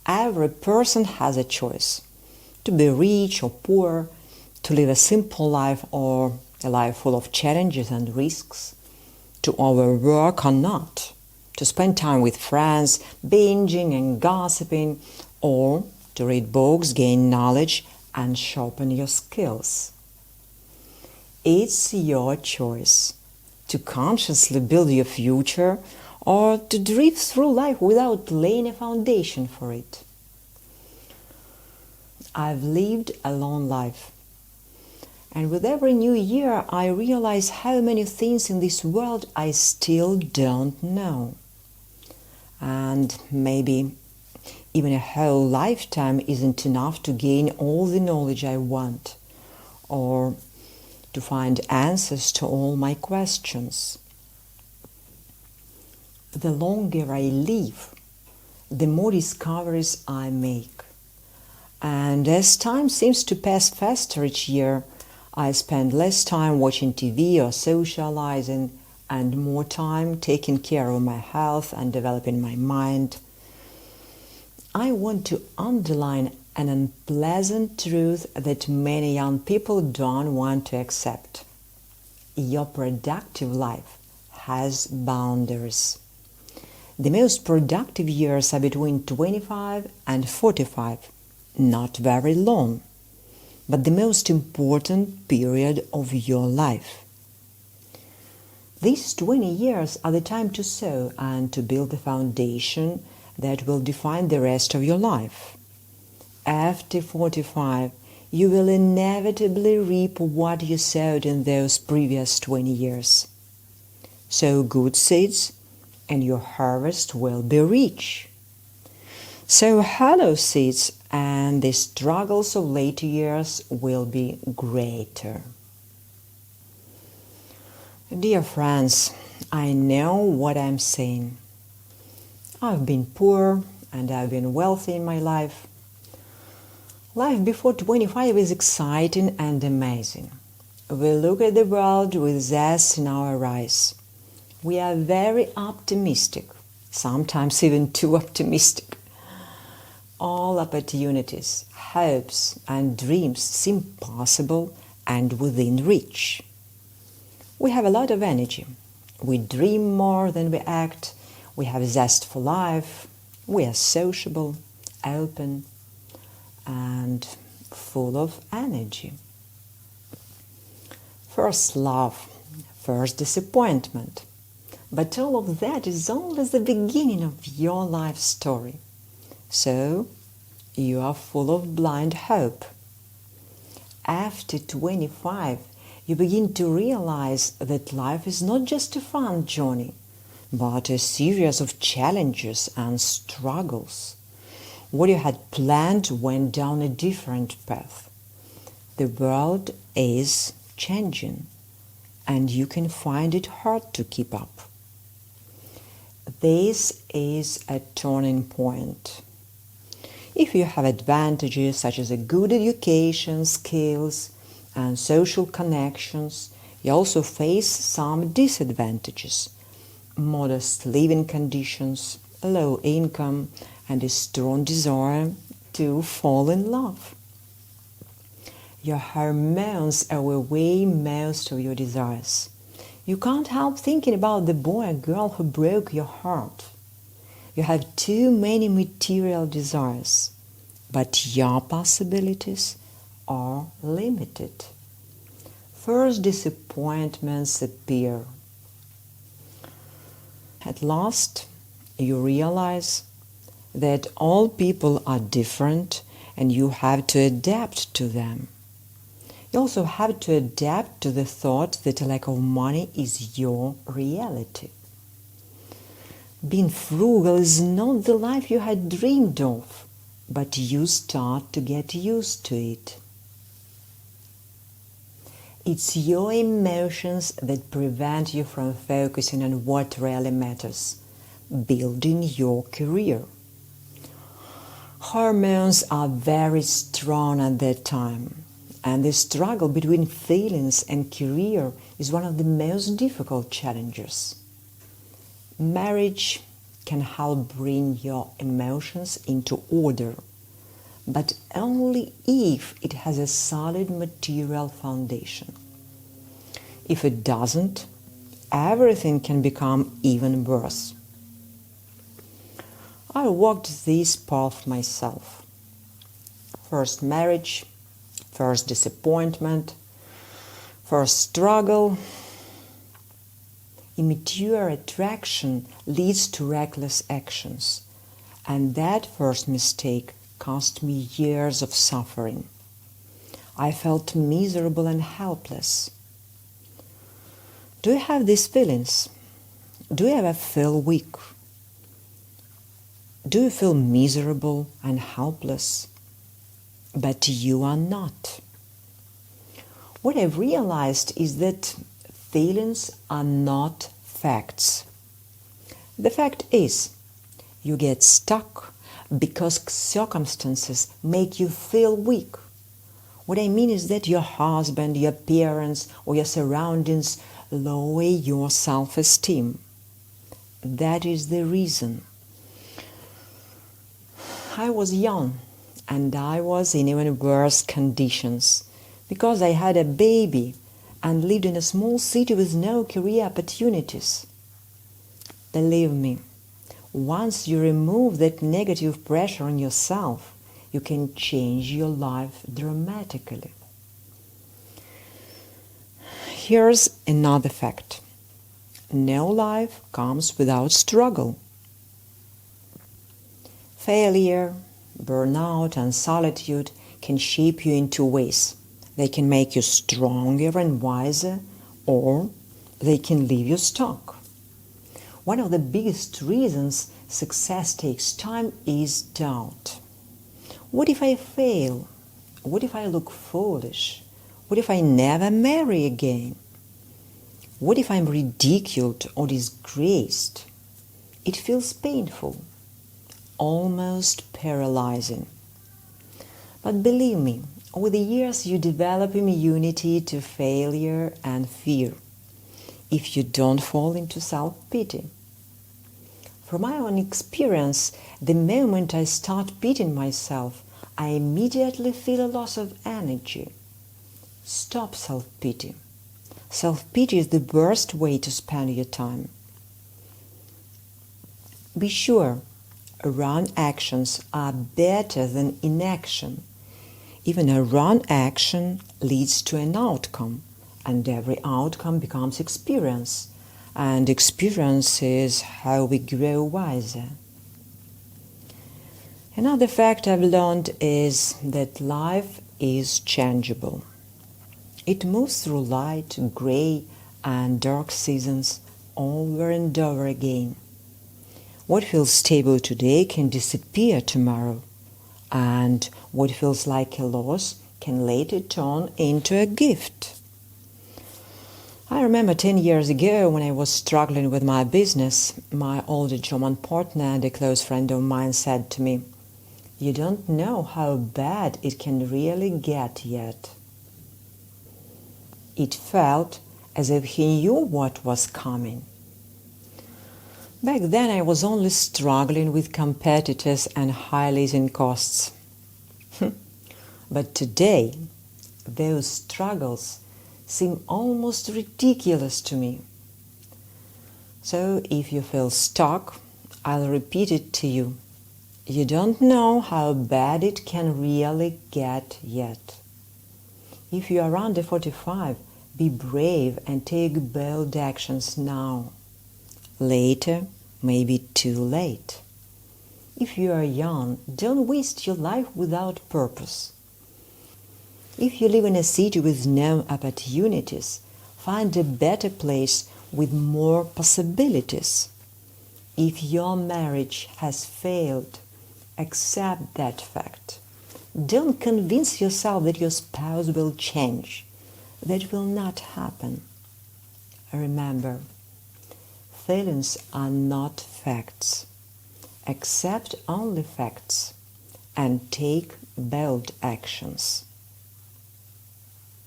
Every person has a choice to be rich or poor, to live a simple life or a life full of challenges and risks, to overwork or not, to spend time with friends, binging and gossiping, or to read books, gain knowledge, and sharpen your skills. It's your choice to consciously build your future or to drift through life without laying a foundation for it. I've lived a long life, and with every new year I realize how many things in this world I still don't know. And maybe even a whole lifetime isn't enough to gain all the knowledge I want, or to find answers to all my questions. The longer I live, the more discoveries I make. And as time seems to pass faster each year, I spend less time watching TV or socializing and more time taking care of my health and developing my mind. I want to underline an unpleasant truth that many young people don't want to accept. Your productive life has boundaries. The most productive years are between 25 and 45, not very long, but the most important period of your life. These 20 years are the time to sow and to build the foundation that will define the rest of your life. After 45, you will inevitably reap what you sowed in those previous 20 years. Sow good seeds, and your harvest will be rich. Sow hollow seeds, and the struggles of later years will be greater. Dear friends, I know what I'm saying. I've been poor and I've been wealthy in my life. Life before 25 is exciting and amazing. We look at the world with zest in our eyes. We are very optimistic, sometimes even too optimistic. All opportunities, hopes, and dreams seem possible and within reach. We have a lot of energy. We dream more than we act. We have zest for life. We are sociable, open, and full of energy. First love, first disappointment. But all of that is only the beginning of your life story. So, you are full of blind hope. After 25, you begin to realize that life is not just a fun journey, but a series of challenges and struggles. What you had planned went down a different path. The world is changing, and you can find it hard to keep up. This is a turning point. If you have advantages such as a good education, skills, and social connections, you also face some disadvantages: modest living conditions, low income, and a strong desire to fall in love. Your hormones outweigh most of your desires. You can't help thinking about the boy or girl who broke your heart. You have too many material desires, but your possibilities are limited. First disappointments appear. At last, you realize that all people are different and you have to adapt to them. You also have to adapt to the thought that a lack of money is your reality. Being frugal is not the life you had dreamed of, but you start to get used to it. It's your emotions that prevent you from focusing on what really matters, building your career. Hormones are very strong at that time, and the struggle between feelings and career is one of the most difficult challenges. Marriage can help bring your emotions into order, but only if it has a solid material foundation. If it doesn't, everything can become even worse. I walked this path myself. First marriage, first disappointment, first struggle. Immature attraction leads to reckless actions, and that first mistake cost me years of suffering. I felt miserable and helpless. Do you have these feelings? Do you ever feel weak? Do you feel miserable and helpless? But you are not. What I've realized is that feelings are not facts. The fact is, you get stuck because circumstances make you feel weak. What I mean is that your husband, your parents, or your surroundings lower your self-esteem. That is the reason. I was young, and I was in even worse conditions because I had a baby and lived in a small city with no career opportunities. Believe me, once you remove that negative pressure on yourself, you can change your life dramatically. Here's another fact. No life comes without struggle. Failure, burnout, and solitude can shape you in two ways. They can make you stronger and wiser, or they can leave you stuck. One of the biggest reasons success takes time is doubt. What if I fail? What if I look foolish? What if I never marry again? What if I'm ridiculed or disgraced? It feels painful, almost paralyzing. But believe me, over the years you develop immunity to failure and fear if you don't fall into self-pity. From my own experience, the moment I start pitying myself, I immediately feel a loss of energy. Stop self-pity. Self-pity is the worst way to spend your time. Be sure, wrong actions are better than inaction. Even a wrong action leads to an outcome, and every outcome becomes experience, and experience is how we grow wiser. Another fact I've learned is that life is changeable. It moves through light, gray, and dark seasons over and over again. What feels stable today can disappear tomorrow, and what feels like a loss can later turn into a gift. I remember 10 years ago when I was struggling with my business, my older German partner and a close friend of mine said to me, "You don't know how bad it can really get yet." It felt as if he knew what was coming. Back then I was only struggling with competitors and high leasing costs. But today, those struggles seem almost ridiculous to me. So if you feel stuck, I'll repeat it to you. You don't know how bad it can really get yet. If you are under 45, be brave and take bold actions now. Later may be too late. If you are young, don't waste your life without purpose. If you live in a city with no opportunities, find a better place with more possibilities. If your marriage has failed, accept that fact. Don't convince yourself that your spouse will change. That will not happen. Remember, feelings are not facts. Accept only facts and take bold actions.